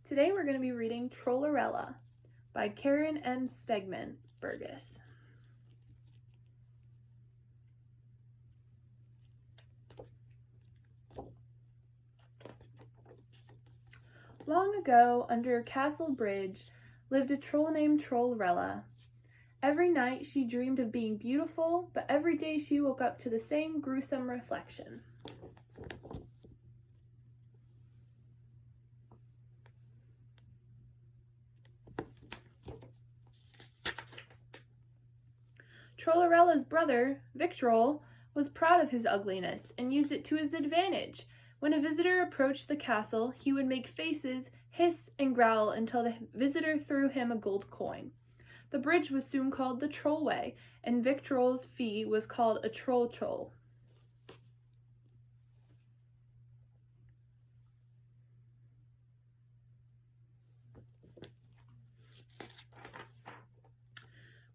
Today we're going to be reading Trollerella by Karen M. Stegman, Bourgeois. Long ago, under a castle bridge, lived a troll named Trollerella. Every night she dreamed of being beautiful, but every day she woke up to the same gruesome reflection. Trollerella's brother, Victroll, was proud of his ugliness and used it to his advantage. When a visitor approached the castle, he would make faces, hiss, and growl until the visitor threw him a gold coin. The bridge was soon called the Trollway, and Victroll's fee was called a troll.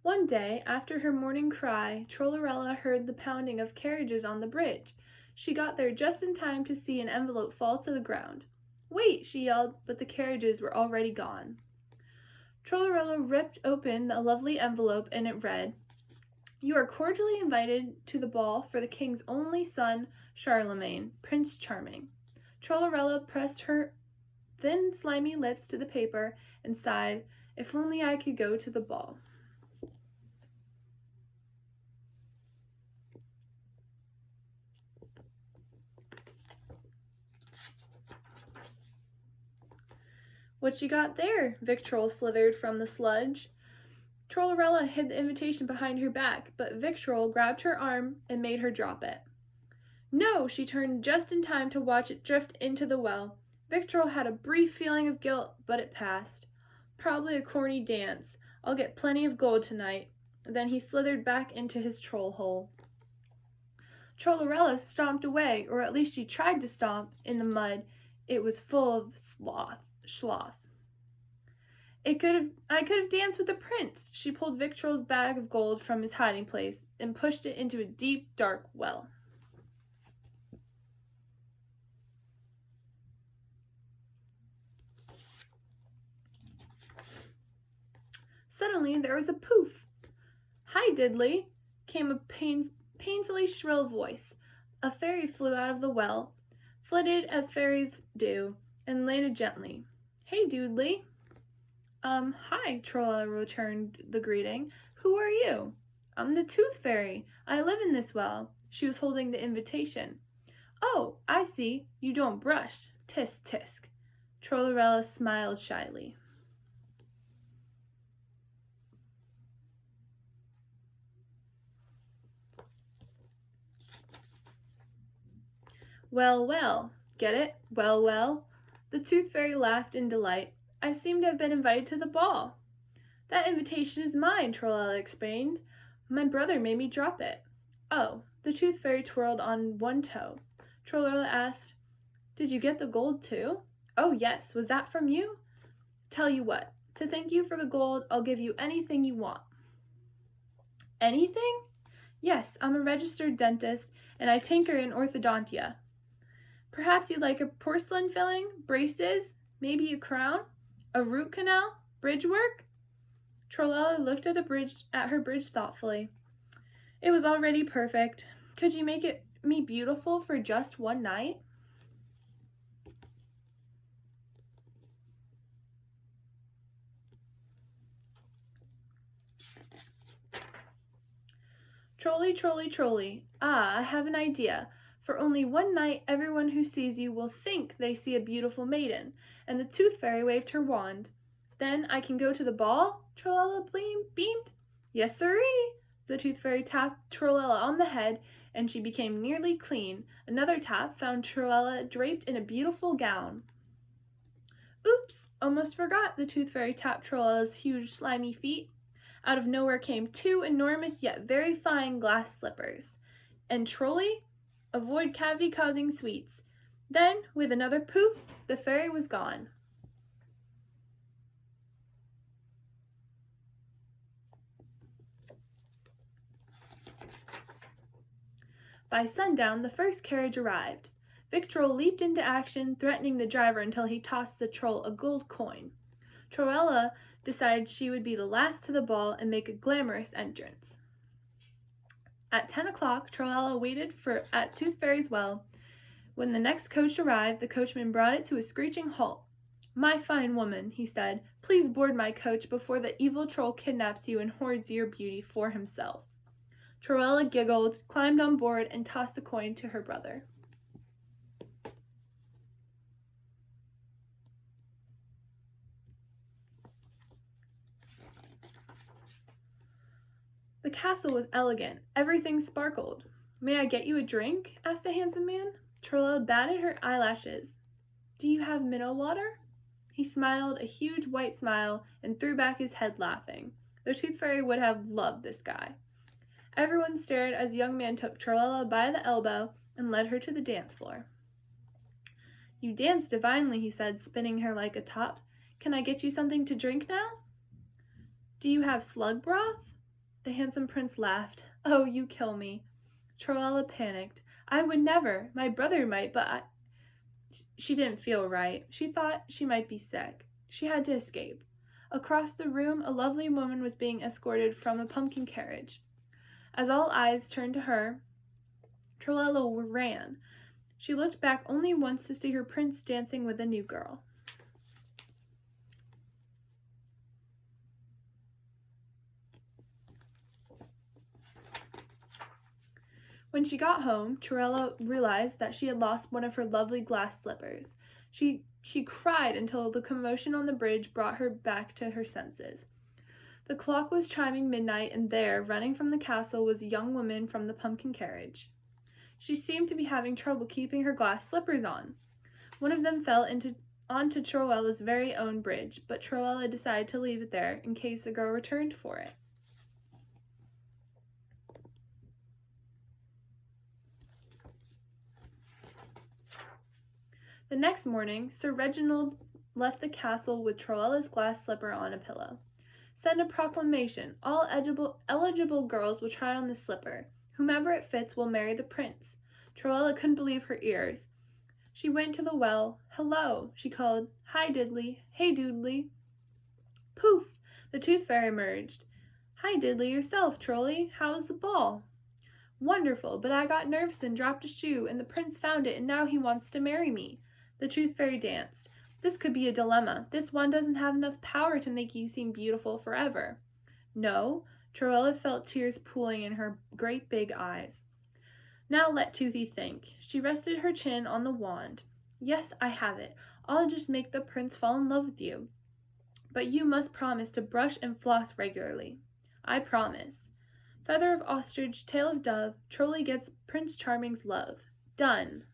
One day, after her morning cry, Trollerella heard the pounding of carriages on the bridge. She got there just in time to see an envelope fall to the ground. "Wait!" she yelled, but the carriages were already gone. Trollerella ripped open a lovely envelope, and it read, "You are cordially invited to the ball for the king's only son, Charlemagne, Prince Charming." Trollerella pressed her thin, slimy lips to the paper and sighed, "If only I could go to the ball." "What you got there?" Victroll slithered from the sludge. Trollerella hid the invitation behind her back, but Victroll grabbed her arm and made her drop it. "No!" She turned just in time to watch it drift into the well. Victroll had a brief feeling of guilt, but it passed. "Probably a corny dance. I'll get plenty of gold tonight." Then he slithered back into his troll hole. Trollerella stomped away, or at least she tried to stomp, in the mud. It was full of sloth. I could have danced with the prince." She pulled Victroll's bag of gold from his hiding place and pushed it into a deep, dark well. Suddenly there was a poof. "Hi, Diddley," came a painfully shrill voice. A fairy flew out of the well, flitted as fairies do, and landed gently. "Hey, Doodly." Hi," Trollerella returned the greeting. "Who are you?" "I'm the Tooth Fairy. I live in this well." She was holding the invitation. "Oh, I see. You don't brush. Tisk, tisk." Trollerella smiled shyly. "Well, well. Get it? Well, well." The Tooth Fairy laughed in delight. "I seem to have been invited to the ball." "That invitation is mine," Trollerella explained. "My brother made me drop it." "Oh." The Tooth Fairy twirled on one toe. Trollerella asked, "Did you get the gold too?" "Oh, yes. Was that from you?" "Tell you what. To thank you for the gold, I'll give you anything you want." "Anything?" "Yes, I'm a registered dentist, and I tinker in orthodontia." "Perhaps you'd like a porcelain filling, braces, maybe a crown, a root canal, bridge work?" Trollerella looked at her bridge thoughtfully. It was already perfect. "Could you make me beautiful for just one night?" "Trolley, trolley, trolley. Ah, I have an idea. For only one night, everyone who sees you will think they see a beautiful maiden." And the Tooth Fairy waved her wand. "Then I can go to the ball?" Trollerella beamed. "Yes, sirree." The Tooth Fairy tapped Trollerella on the head, and she became nearly clean. Another tap found Trollerella draped in a beautiful gown. "Oops! Almost forgot." The Tooth Fairy tapped Trollella's huge, slimy feet. Out of nowhere came two enormous yet very fine glass slippers. "And Trolley, avoid cavity-causing sweets." Then, with another poof, the fairy was gone. By sundown, the first carriage arrived. Vic Troll leaped into action, threatening the driver until he tossed the troll a gold coin. Trollerella decided she would be the last to the ball and make a glamorous entrance. At 10 o'clock, Trollerella waited at Tooth Fairy's well. When the next coach arrived, the coachman brought it to a screeching halt. "My fine woman," he said, "please board my coach before the evil troll kidnaps you and hoards your beauty for himself." Trollerella giggled, climbed on board, and tossed a coin to her brother. The castle was elegant. Everything sparkled. "May I get you a drink?" asked a handsome man. Trollerella batted her eyelashes. "Do you have mineral water?" He smiled a huge white smile and threw back his head laughing. The Tooth Fairy would have loved this guy. Everyone stared as the young man took Trollerella by the elbow and led her to the dance floor. "You dance divinely," he said, spinning her like a top. "Can I get you something to drink now?" "Do you have slug broth?" The handsome prince laughed. "Oh, you kill me." Trollerella panicked. "I would never. My brother might, but She didn't feel right. She thought she might be sick. She had to escape. Across the room, a lovely woman was being escorted from a pumpkin carriage. As all eyes turned to her, Trollerella ran. She looked back only once to see her prince dancing with a new girl. When she got home, Trollerella realized that she had lost one of her lovely glass slippers. She cried until the commotion on the bridge brought her back to her senses. The clock was chiming midnight, and there, running from the castle, was a young woman from the pumpkin carriage. She seemed to be having trouble keeping her glass slippers on. One of them fell onto Trollella's very own bridge, but Trollerella decided to leave it there in case the girl returned for it. The next morning, Sir Reginald left the castle with Trollella's glass slipper on a pillow. "Send a proclamation. All eligible girls will try on the slipper. Whomever it fits will marry the prince." Trollerella couldn't believe her ears. She went to the well. "Hello," she called. "Hi, Diddley. Hey, Doodly." Poof! The Tooth Fairy emerged. "Hi, Diddley, yourself, Trolly. How was the ball?" "Wonderful, but I got nervous and dropped a shoe, and the prince found it, and now he wants to marry me." The Tooth Fairy danced. "This could be a dilemma. This wand doesn't have enough power to make you seem beautiful forever." "No?" Trollerella felt tears pooling in her great big eyes. "Now let Toothy think." She rested her chin on the wand. "Yes, I have it. I'll just make the prince fall in love with you. But you must promise to brush and floss regularly." "I promise." Feather of ostrich, tail of dove, Trolly gets Prince Charming's love. Done.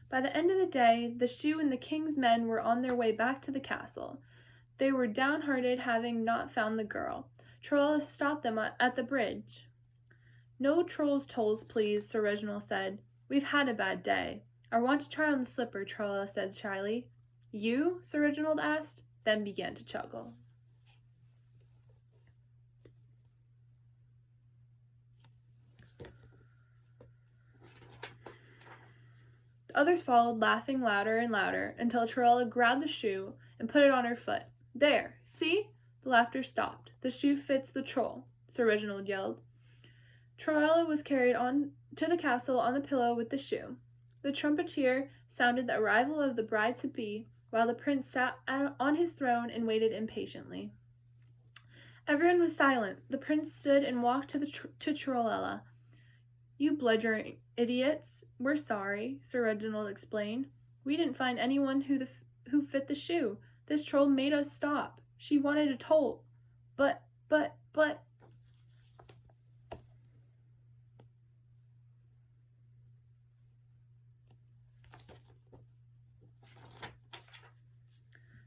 By the end of the day, the shoe and the king's men were on their way back to the castle. They were downhearted, having not found the girl. Trollerella stopped them at the bridge. "No troll's tolls, please," Sir Reginald said. "We've had a bad day." "I want to try on the slipper," Trollerella said shyly. "You?" Sir Reginald asked, then began to chuckle. The others followed, laughing louder and louder, until Trollerella grabbed the shoe and put it on her foot. "There, see?" The laughter stopped. "The shoe fits the troll," Sir Reginald yelled. Trollerella was carried on to the castle on the pillow with the shoe. The trumpeter sounded the arrival of the bride-to-be, while the prince sat on his throne and waited impatiently. Everyone was silent. The prince stood and walked to Trollerella. "You bludgeoning idiots, we're sorry," Sir Reginald explained. "We didn't find anyone who fit the shoe. This troll made us stop. She wanted a toll. But...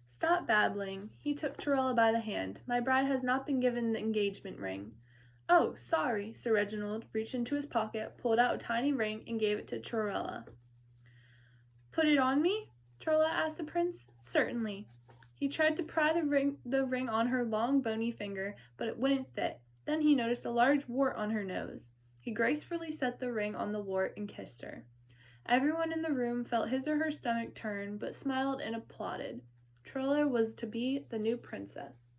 "Stop babbling." He took Trollerella by the hand. "My bride has not been given the engagement ring." "Oh, sorry." Sir Reginald reached into his pocket, pulled out a tiny ring, and gave it to Trollerella. "Put it on me?" Trollerella asked the prince. "Certainly." He tried to pry the ring on her long, bony finger, but it wouldn't fit. Then he noticed a large wart on her nose. He gracefully set the ring on the wart and kissed her. Everyone in the room felt his or her stomach turn, but smiled and applauded. Trollerella was to be the new princess.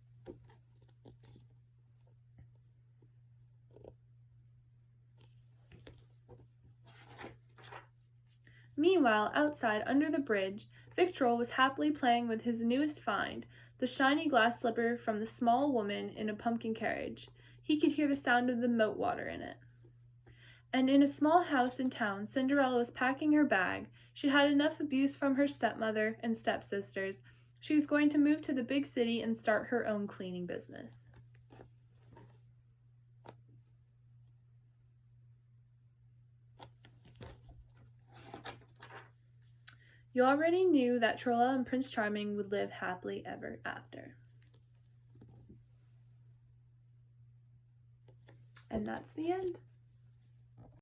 Meanwhile, outside, under the bridge, Victroll was happily playing with his newest find, the shiny glass slipper from the small woman in a pumpkin carriage. He could hear the sound of the moat water in it. And in a small house in town, Cinderella was packing her bag. She'd had enough abuse from her stepmother and stepsisters. She was going to move to the big city and start her own cleaning business. You already knew that Trollerella and Prince Charming would live happily ever after. And that's the end.